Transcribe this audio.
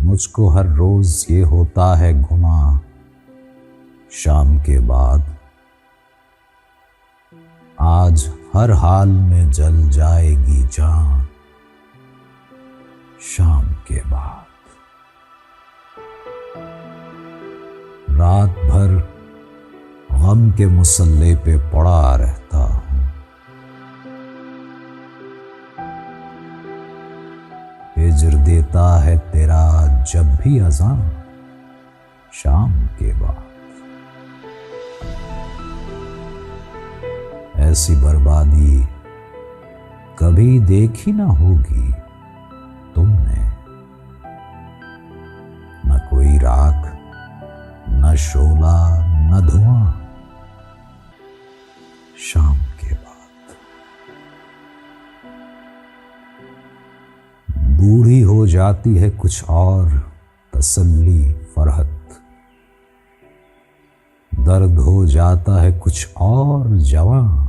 मुझको हर रोज ये होता है गुनाह, शाम के बाद आज हर हाल में जल जाएगी जान, शाम के बाद। रात भर गम के मुसल्ले पे पड़ा रहता हूं, हिज्र देता है तेरा जब भी अज़ान, शाम के बाद। ऐसी बर्बादी कभी देखी ना होगी तुमने, न कोई राख, न शोला, न धुआं, शाम के बाद। बूढ़ी हो जाती है कुछ और तसल्ली फरहत, दर्द हो जाता है कुछ और जवां,